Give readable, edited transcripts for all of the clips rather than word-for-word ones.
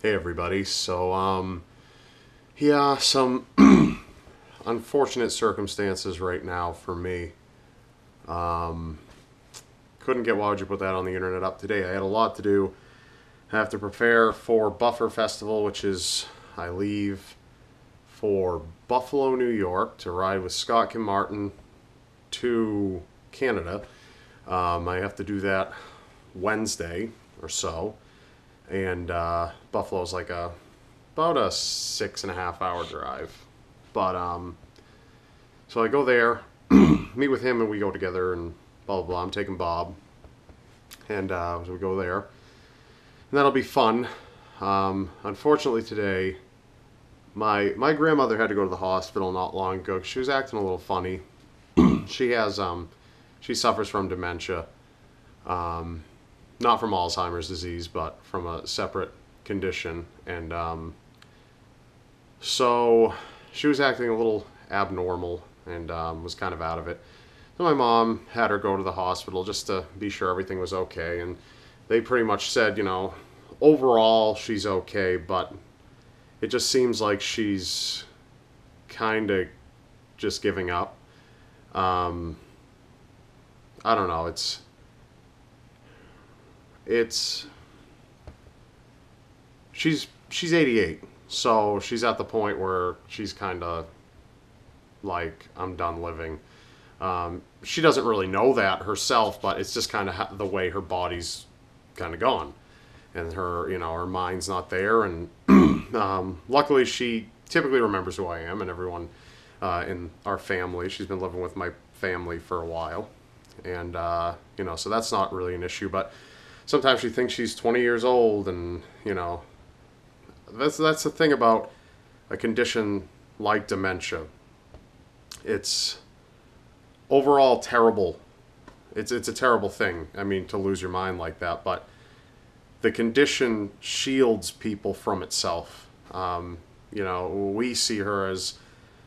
Hey everybody. Yeah, some unfortunate circumstances right now for me. Couldn't get, why would you put that on the internet up today? I had a lot to do. I have to prepare for Buffer Festival, which is, I leave for Buffalo, New York to ride with Scott Kim Martin to Canada. I have to do that Wednesday or so. And Buffalo's like about a 6.5 hour drive. But so I go there, meet with him, and we go together and blah blah blah. I'm taking Bob, and so we go there, and that'll be fun. Unfortunately, today my grandmother had to go to the hospital not long ago 'cause she was acting a little funny. She has she suffers from dementia, not from Alzheimer's disease, but from a separate condition, and so she was acting a little abnormal and was kind of out of it. So my mom had her go to the hospital just to be sure everything was okay, and they pretty much said, overall she's okay, but it just seems like she's kind of just giving up. Um, I don't know. It's she's 88, so she's at the point where she's kind of like, I'm done living. She doesn't really know that herself, but it's just kind of the way her body's kind of gone, and her mind's not there. And luckily, she typically remembers who I am and everyone in our family. She's been living with my family for a while, and so that's not really an issue. But sometimes she thinks she's 20 years old, and that's the thing about a condition like dementia. It's overall terrible. It's a terrible thing. I mean, to lose your mind like that, but the condition shields people from itself. We see her as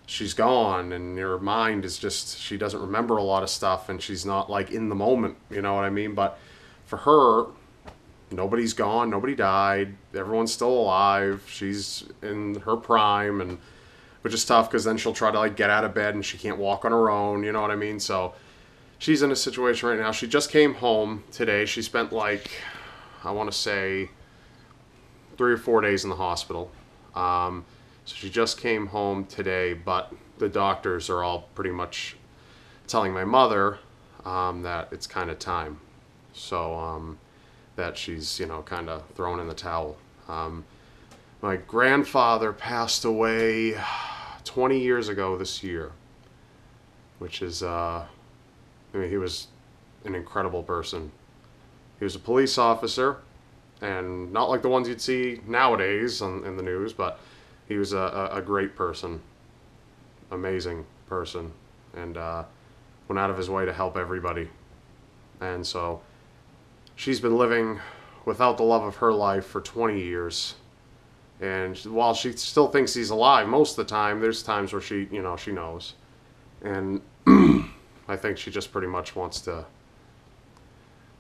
she's gone, and her mind is just, she doesn't remember a lot of stuff, and she's not like in the moment. You know what I mean? But for her, nobody's gone, nobody died, everyone's still alive. She's in her prime, and which is tough because then she'll try to like get out of bed and she can't walk on her own. You know what I mean? So she's in a situation right now. She just came home today. She spent like, I want to say 3 or 4 days in the hospital. So she just came home today, but the doctors are all pretty much telling my mother that it's kind of time. So that she's, kind of thrown in the towel. My grandfather passed away 20 years ago this year, which is, he was an incredible person. He was a police officer, and not like the ones you'd see nowadays in the news, but he was a great person, amazing person, and went out of his way to help everybody. And so she's been living without the love of her life for 20 years. And while she still thinks he's alive most of the time, there's times where she knows. And I think she just pretty much wants to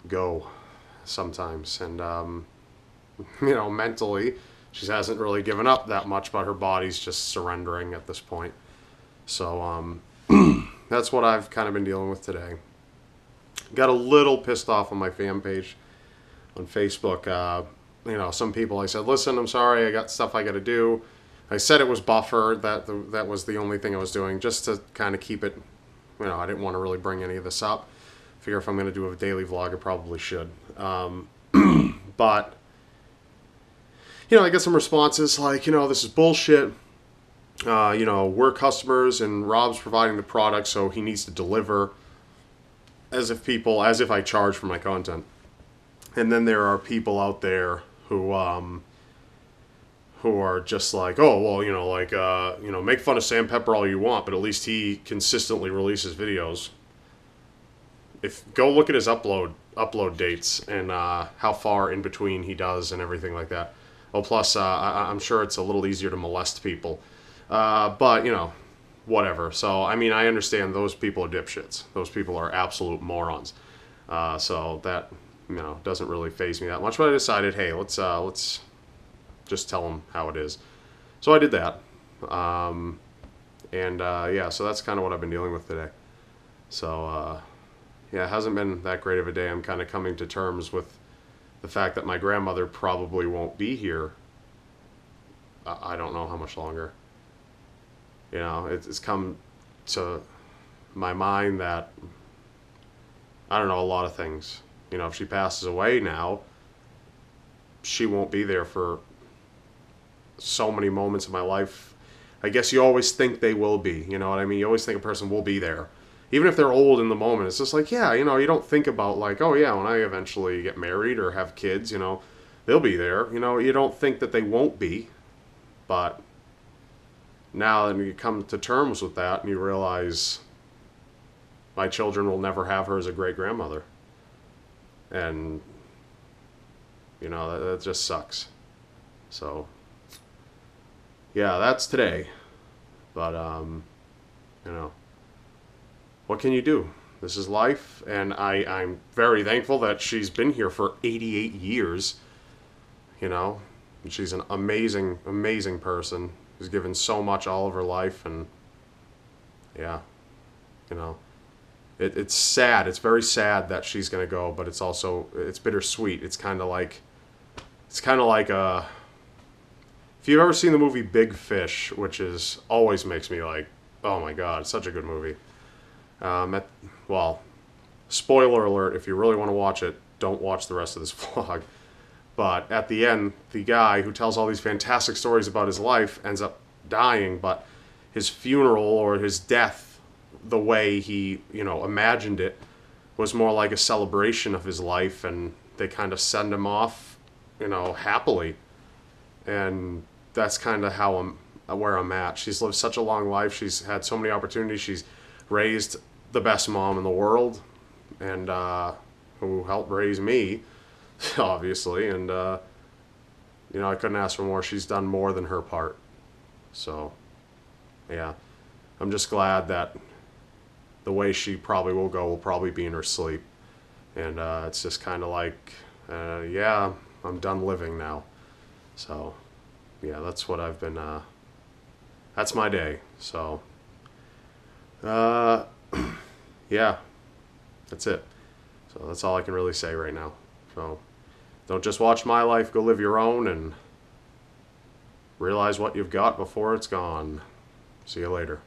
go sometimes. And, mentally, she hasn't really given up that much, but her body's just surrendering at this point. So that's what I've kind of been dealing with today. Got a little pissed off on my fan page on Facebook. Some people, I said, listen, I'm sorry, I got stuff I got to do. I said it was Buffer, that was the only thing I was doing, just to kind of keep it, I didn't want to really bring any of this up. Figure if I'm going to do a daily vlog, I probably should. But, I get some responses like, this is bullshit. We're customers and Rob's providing the product, so he needs to deliver, as if I charge for my content. And then there are people out there who are just like, oh, well, make fun of Sam Pepper all you want, but at least he consistently releases videos. Go look at his upload dates and how far in between he does and everything like that. Oh, plus I'm sure it's a little easier to molest people, but whatever. So I mean, I understand those people are dipshits. Those people are absolute morons. So that doesn't really faze me that much. But I decided, hey, let's just tell them how it is. So I did that. Yeah, so that's kind of what I've been dealing with today. So, yeah, it hasn't been that great of a day. I'm kind of coming to terms with the fact that my grandmother probably won't be here. I don't know how much longer. You know, it's come to my mind that, I don't know, a lot of things. You know, if she passes away now, she won't be there for so many moments of my life. I guess you always think they will be, you know what I mean? You always think a person will be there. Even if they're old in the moment, it's just like, yeah, you know, you don't think about like, oh yeah, when I eventually get married or have kids, you know, they'll be there. You know, you don't think that they won't be. But now that you come to terms with that and you realize my children will never have her as a great grandmother. And, you know, that just sucks. So, yeah, that's today. But, you know, what can you do? This is life, and I'm very thankful that she's been here for 88 years, you know. And she's an amazing, amazing person who's given so much all of her life, and, yeah, you know. It's sad. It's very sad that she's going to go, but it's also, it's bittersweet. It's kind of like if you've ever seen the movie Big Fish, which is always makes me like, oh my God, it's such a good movie. Well, spoiler alert, if you really want to watch it, don't watch the rest of this vlog. But at the end, the guy who tells all these fantastic stories about his life ends up dying, but his funeral or his death, the way he, you know, imagined it, was more like a celebration of his life, and they kind of send him off, you know, happily. And that's kind of how where I'm at. She's lived such a long life. She's had so many opportunities. She's raised the best mom in the world, and who helped raise me, obviously. And you know, I couldn't ask for more. She's done more than her part. So, yeah, I'm just glad that the way she probably will go will probably be in her sleep. And it's just kind of like, yeah, I'm done living now. So, yeah, that's what I've been, that's my day. So, yeah, that's it. So that's all I can really say right now. So, don't just watch my life, go live your own, and realize what you've got before it's gone. See you later.